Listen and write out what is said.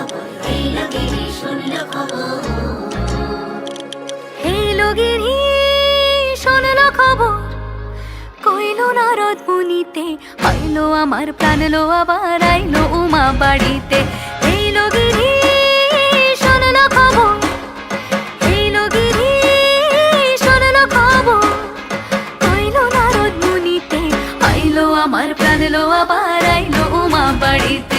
খবর, এইল গিরি শুনল খবর। এইল গিরি শুনল খবর, কইল নারদ মুনিতে, আইলো আমার প্রাণ লো আবার আইলো উমা বাড়িতে। এইল গিরি শুনল খবর, এইল গিরি শুনল খবর, কইল নারদ মুনিতে, আইলো আমার প্রাণ লো আবার আইলো উমা বাড়িতে।